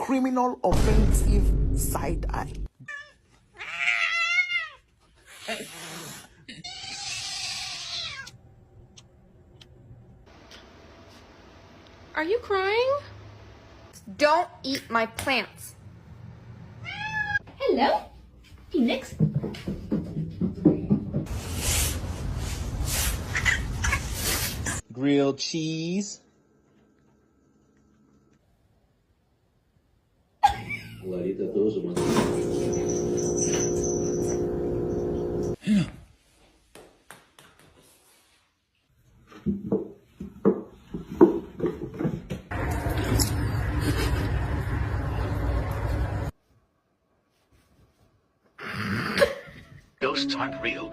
criminal offensive side eye. Are you crying? Don't eat my plants. Hello, Phoenix. Grilled cheese. Ghosts aren't real.